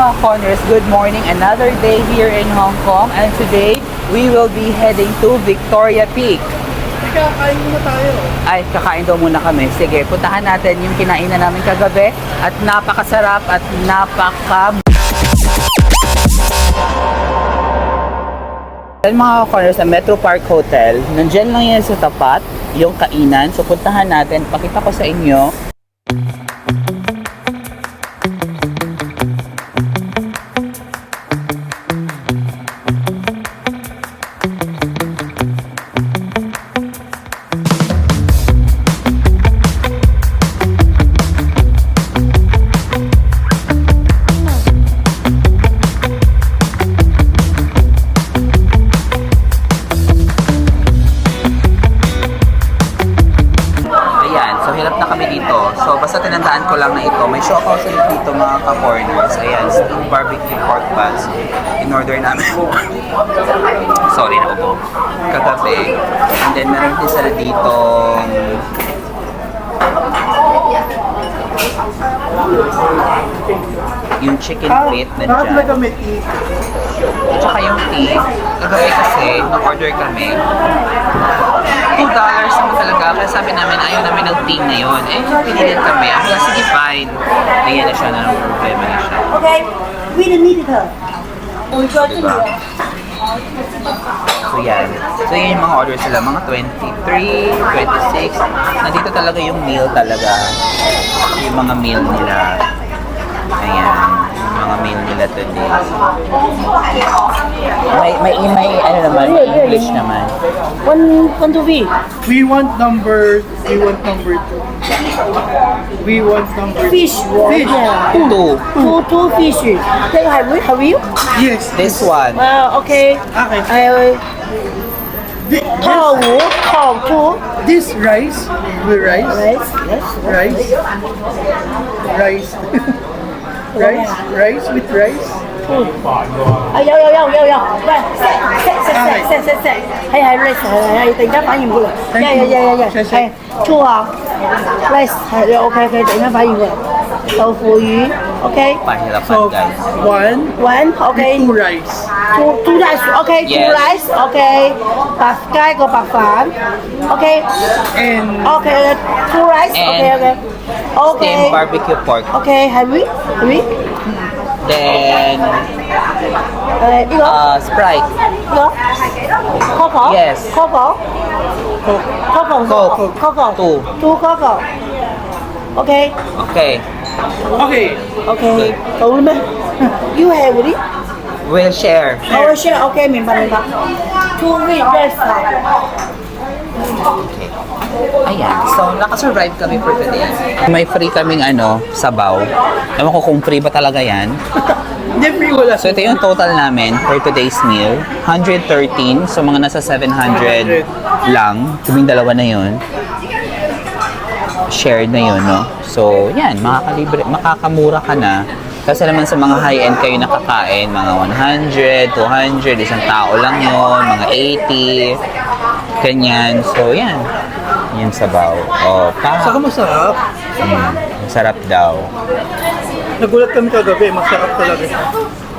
mga Connors, good morning. Another day here in Hong Kong, and today we will be heading to Victoria Peak. Kakain muna tayo. Ay, kakain daw muna kami. Sige, puntahan natin yung kinainan namin kagabi at napakasarap at mga Connors, sa Metro Park Hotel, nandyan lang yan sa tapat, yung kainan. So puntahan natin, pakita ko sa inyo. So, basta tinandaan ko lang na ito. May show ako dito mga ka-corners. Ayan, steamed barbecue pork buns. In-order namin. Sorry na po. Kagabi. And then, meron din sila dito yung chicken feet na dyan. At saka yung tea. Kagabi kasi, nag-order kami. $2 naman talaga. Kaya sabi namin, ayaw namin ng tea na yun. Eh, pinilit kami. Ako lang, sige, fine. Ayan na siya, na ng problema na siya. Okay, we don't need it. Diba? So yan. So yun yung mga orders sila. Mga 23, 26. Nandito talaga yung meal talaga. Yung mga meal nila. Ayan. Yung mga meal nila today. May ano naman, may English naman. One to be. We want number 2. We want number Fish. Fish. Yeah. Two. Two fish. Then have you? Yes. This one. Okay. Okay. Two. This rice. With rice. Rice. Yes. Rice. Rice. Rice with rice. 有，喂，食，係 rice 係突然間反應過嚟，係 two 啊 rice 係 OK， 突然間反應過嚟，豆腐魚 OK， Pahirapan So guys. one OK， two rice. two rice OK， two Yes. rice OK， 加個白飯 OK And OK two rice And OK Steamed barbecue pork. OK 係咪？ Then, 呢個。 Sprite. Coco? Yes. Coco? Coke. Two. Two Coco. Okay. Okay. okay. Okay. 到啦咩？You have it? We'll share. I will share. Okay，明白。Two with rice. Okay. Ayan. So, nakasurvive kami for today. May free kaming sabaw. Ewan ko kung free ba talaga yan. Hindi free wala. So, ito yung total namin for today's meal. 113. So, mga nasa 700 lang. Tuming dalawa na yun. Shared na yun, no? So, yan. Makakamura ka na. Kasi naman sa mga high-end kayo nakakain, mga 100, 200, isang tao lang yun, mga 80, ganyan. So, yan. Yung sabaw. O, Saka masarap. sarap daw. Nagulat kami kagabi, masarap talaga.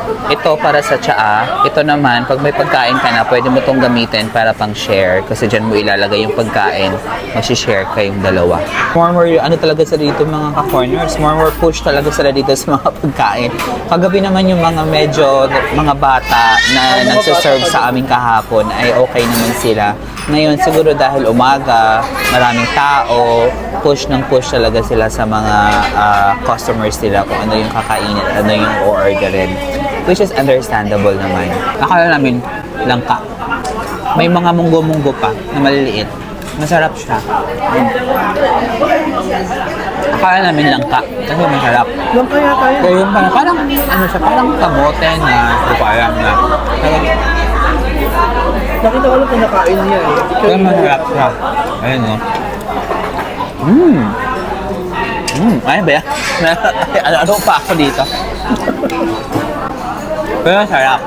Ito para sa tsaa. Ito naman, pag may pagkain ka na, pwede mo itong gamitin para pang share. Kasi dyan mo ilalagay yung pagkain. Mag-share kayong dalawa. More talaga sila dito mga ka-corners. More push talaga sila dito sa mga pagkain. Kagabi naman yung mga medyo, mga bata na nagsaserve sa aming kahapon ay okay naman sila. Ngayon, siguro dahil umaga, maraming tao, push talaga sila sa mga customers nila kung ano yung kakainin at ano yung o-orderin. Which is understandable naman. Akala namin langka. May mga munggo-munggo pa na maliliit. Masarap siya. Akala namin langka kasi masarap. Langka yata yun. Pero yung parang parang kamote na hindi ko alam na. Nakita ko lang kinakain niya eh. Pero masarap siya. Ayun o. Ayun ba yan? Ano pa ako dito? Pero sarap.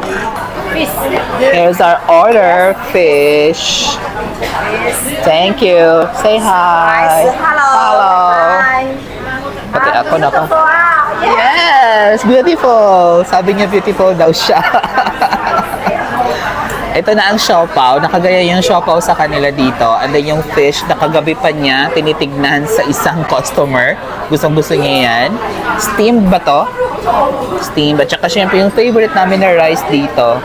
Fish. Here's our order, fish. Thank you. Say hi. Hello. Hello. Hi. Pati ako na pa. Wow. Yes. Yes, beautiful. Sabi niya beautiful daw siya. Ito na ang siopaw. Nakagaya yung siopaw sa kanila dito. And then yung fish, nakagabi pa niya, tinitignan sa isang customer. Gustong-gusto niya yan. Steamed ba to? Steamed. At saka syempre yung favorite namin na rice dito.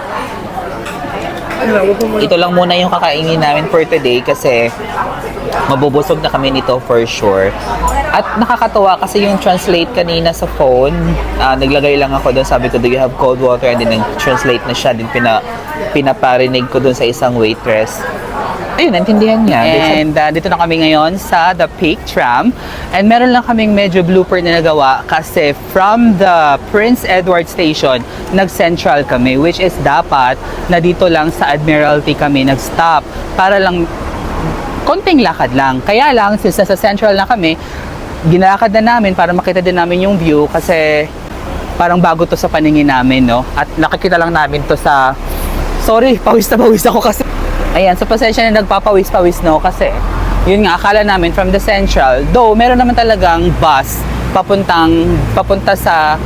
Ito lang muna yung kakainin namin for today kasi mabubusog na kami nito for sure. At nakakatawa kasi yung translate kanina sa phone, naglagay lang ako doon, sabi ko, do you have cold water? And then nag-translate na siya, din pinaparinig ko doon sa isang waitress. Ayun, naintindihan niya. And dito na kami ngayon sa The Peak Tram. And meron lang kaming medyo blooper na nagawa kasi from the Prince Edward Station, nag-central kami, which is dapat na dito lang sa Admiralty kami nag-stop para lang konting lakad lang. Kaya lang, since nasa central na kami, ginalakad na namin para makita din namin yung view kasi parang bago to sa paningin namin, no? At nakikita lang namin to sa... Sorry, pawis na pawis ako kasi... Ayan, so pasensya na nagpapawis-pawis, no? Kasi, yun nga, akala namin from the central, though meron naman talagang bus papunta sa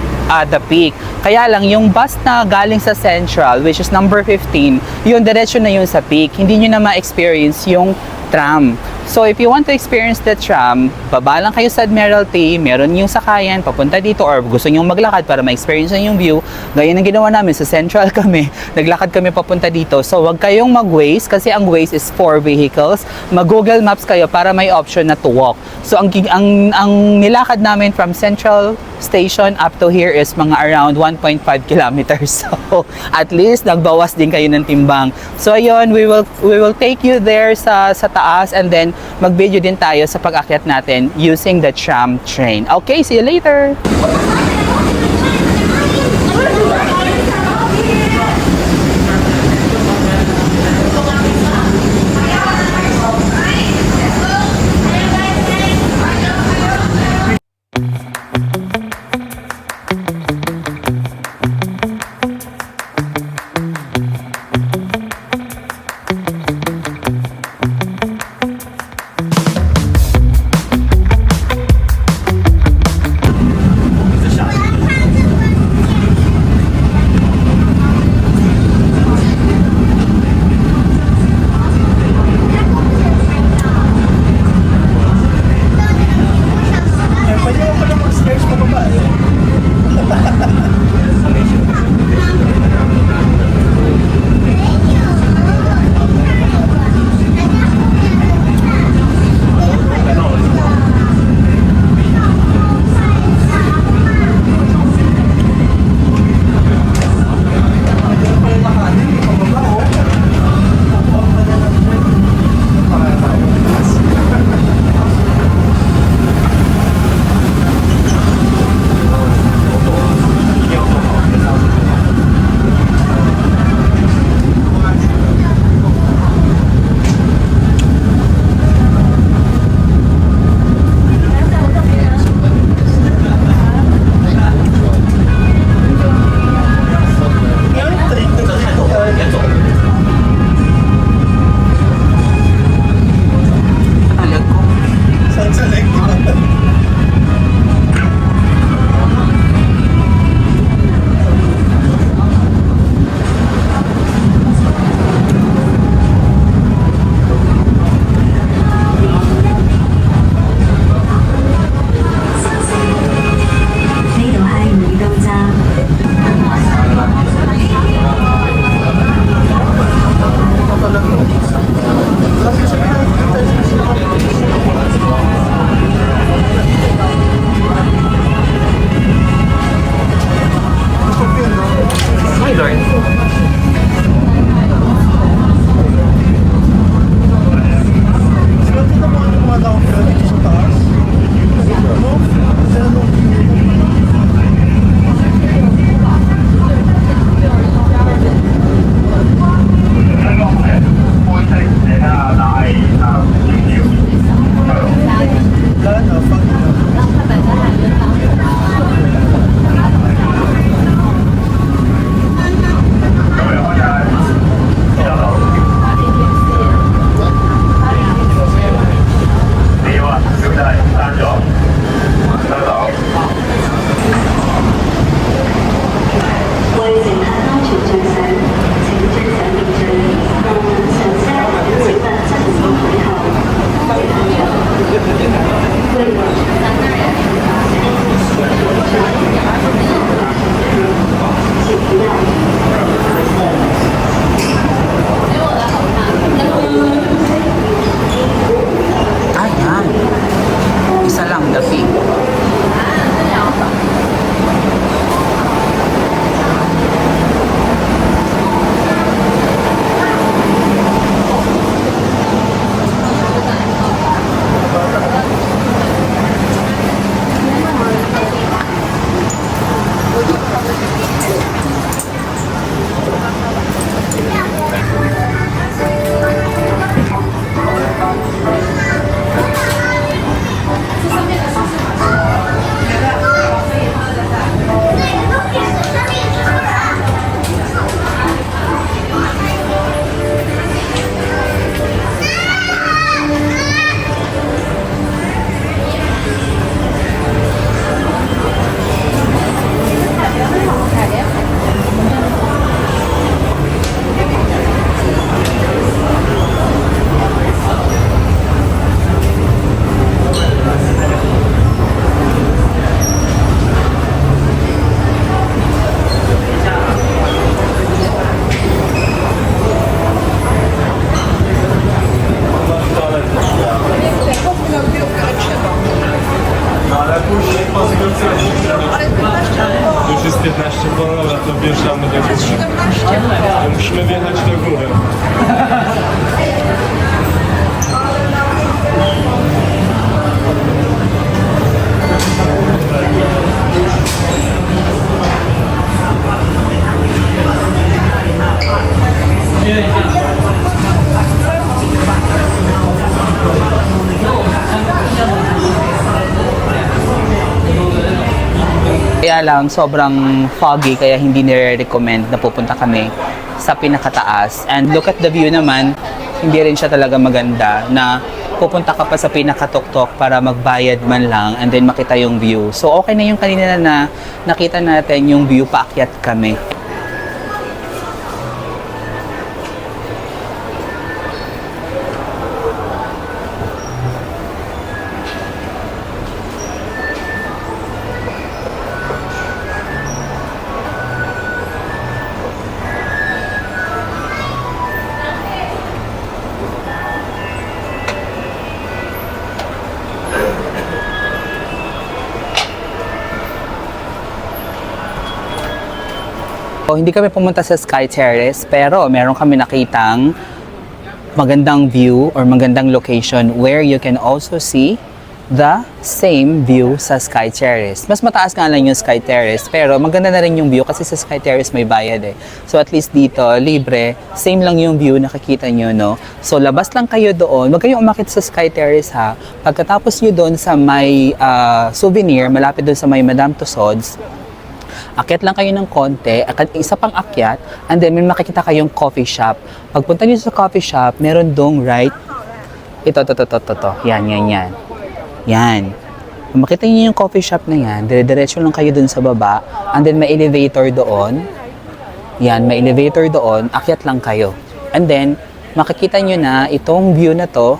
The Peak. Kaya lang, yung bus na galing sa central, which is number 15, yun, diretso na yun sa Peak. Hindi nyo na ma-experience yung tram. So, if you want to experience the tram, baba lang kayo sa Admiralty, meron yung sakayan, papunta dito, or gusto nyo maglakad para ma-experience yung view, gaya ng ginawa namin, sa Central kami, naglakad kami papunta dito. So, wag kayong mag-Waze, kasi ang Waze is for vehicles. Mag-Google Maps kayo para may option na to walk. So, ang nilakad namin from Central Station up to here is mga around 1.5 kilometers. So, at least, nagbawas din kayo ng timbang. So, ayun, we will take you there sa taas, and then mag-video din tayo sa pag-akyat natin using the tram train. Okay, see you later! Już jest 15 po, dobra, to wjeżdżamy do góry. Musimy wjechać do góry. Kaya lang, sobrang foggy, kaya hindi nire-recommend na pupunta kami sa pinakataas. And look at the view naman, hindi rin siya talaga maganda na pupunta ka pa sa pinakatuktok para magbayad man lang and then makita yung view. So okay na yung kanina na nakita natin yung view, paakyat kami. So, hindi kami pumunta sa Sky Terrace, pero meron kami nakitang magandang view or magandang location where you can also see the same view sa Sky Terrace. Mas mataas nga lang yung Sky Terrace, pero maganda na rin yung view kasi sa Sky Terrace may bayad eh. So at least dito, libre, same lang yung view, nakikita nyo, no? So labas lang kayo doon, wag kayong umakit sa Sky Terrace ha. Pagkatapos nyo doon sa may souvenir, malapit doon sa may Madame Tussauds, akyat lang kayo ng konti, isa pang akyat, and then may makikita kayong coffee shop. Pagpunta niyo sa coffee shop, meron dong right, ito, yan. Yan. Kung makita niyo yung coffee shop na yan, dire-diretso lang kayo dun sa baba, and then may elevator doon. Yan, may elevator doon, akyat lang kayo. And then, makikita niyo na itong view na to,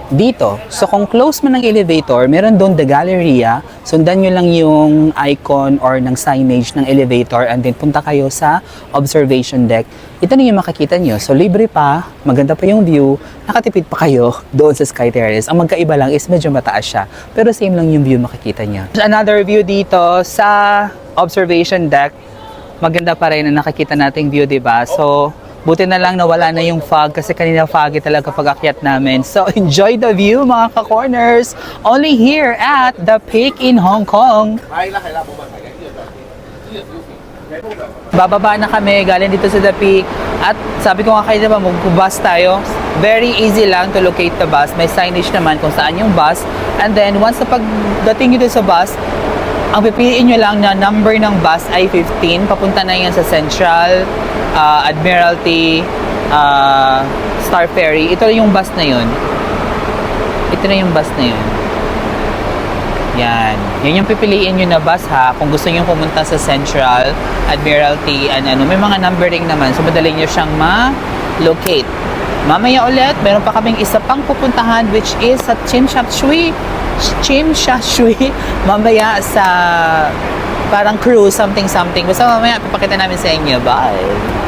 dito. So kung close man ng elevator, meron doon the Galleria. Sundan nyo lang yung icon or ng signage ng elevator and then punta kayo sa observation deck. Ito na yung makikita nyo. So libre pa, maganda pa yung view, nakatipid pa kayo doon sa Sky Terrace. Ang magkaiba lang is medyo mataas siya. Pero same lang yung view makikita nyo. Another view dito sa observation deck. Maganda pa rin na nakikita nating view, diba? So buti na lang nawala na yung fog kasi kanina foggy talaga pag-akyat namin. So, enjoy the view mga ka-corners. Only here at The Peak in Hong Kong. Bababa na kami galing dito sa The Peak. At sabi ko nga kayo naman, mag-bus tayo. Very easy lang to locate the bus. May signage naman kung saan yung bus. And then, once na pagdating nyo dito sa bus, ang pipiliin nyo lang na number ng bus ay 15. Papunta na yan sa Central, Admiralty, Star Ferry. Ito na yung bus na yun. Ito na yung bus na yun. Yan. Yan yung pipiliin nyo na bus ha. Kung gusto nyo pumunta sa Central, Admiralty, and ano. May mga numbering naman. So, madali nyo siyang ma-locate. Mamaya ulit, meron pa kaming isa pang pupuntahan which is sa Tsim Sha Tsui. Mamaya sa parang cruise, something. Basta mamaya, papakita namin sa inyo. Bye!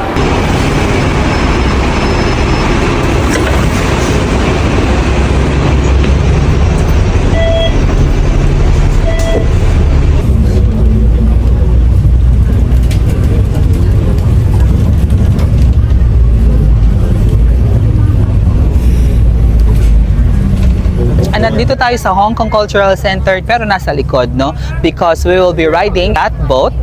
Nandito tayo sa Hong Kong Cultural Center pero nasa likod, no? Because we will be riding that boat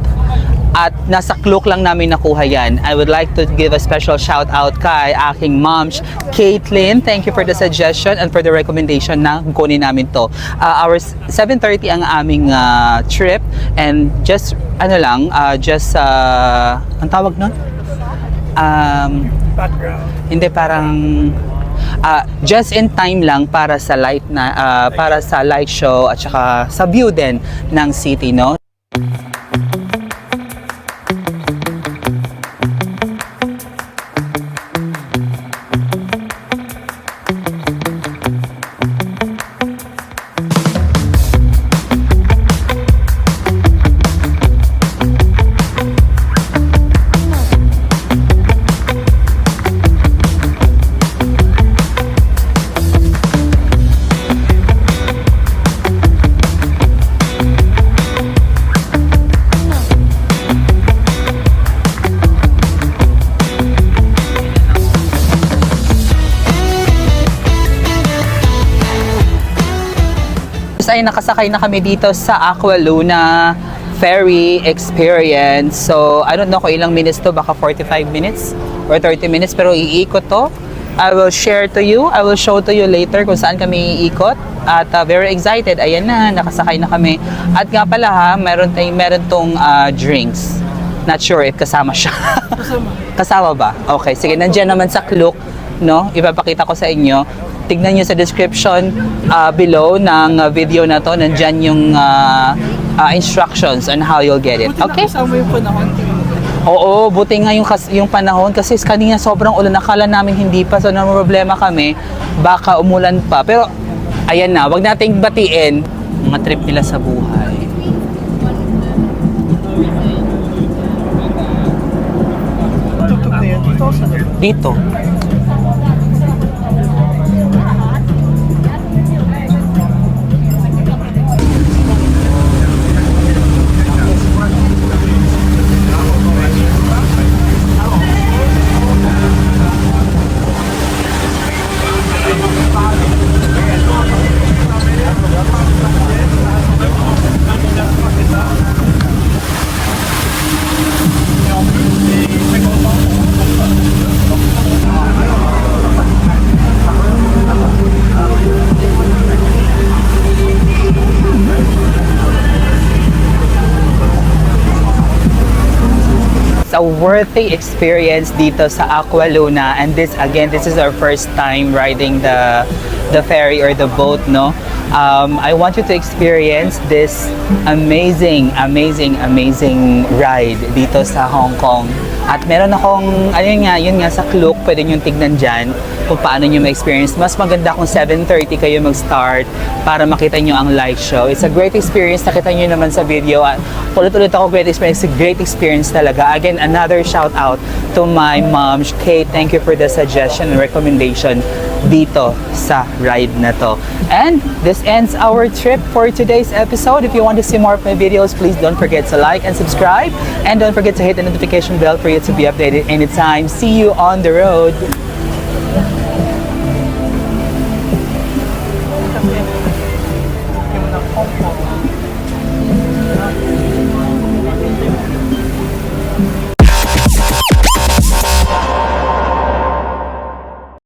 at nasa Klook lang namin nakuha yan. I would like to give a special shout out kay aking mom, Caitlin. Thank you for the suggestion and for the recommendation na kunin namin to. Our 7:30 ang aming trip and just ang tawag nun? Background. Hindi parang just in time lang para sa light show at saka sa view din ng city, no? Guys, ay nakasakay na kami dito sa Aqua Luna ferry experience. So, I don't know kung ilang minutes to, baka 45 minutes or 30 minutes, pero iikot to. I will share to you, I will show to you later kung saan kami iikot. At very excited, ayan na, nakasakay na kami. At nga pala ha, meron tong drinks. Not sure if kasama siya. Kasama ba? Okay, sige, nandiyan naman sa Klook, no? Ipapakita ko sa inyo. Tignan nyo sa description below ng video na to, nandyan yung instructions on how you'll get it. Okay? Kasama yung panahon. Oo, buti nga yung panahon kasi kanina sobrang ulan, akala namin hindi pa, so naman problema kami, baka umulan pa. Pero ayan na, wag nating batiin mga trip nila sa buhay. Tugtog na yan. Dito ako sa Dito. A worthy experience dito sa Aqua Luna, and this is our first time riding the ferry or the boat, no? I want you to experience this amazing ride dito sa Hong Kong. At meron akong, yun nga sa Klook, pwede nyo tignan dyan kung paano nyo ma-experience. Mas maganda kung 7:30 kayo mag-start para makita nyo ang light show. It's a great experience, nakita nyo naman sa video. At ulit-ulit ako, great experience. It's a great experience talaga. Again, another shout out to my mom, Kate. Thank you for the suggestion and recommendation dito sa ride na to. And this ends our trip for today's episode. If you want to see more of my videos, please don't forget to like and subscribe. And don't forget to hit the notification bell for you to be updated anytime. See you on the road.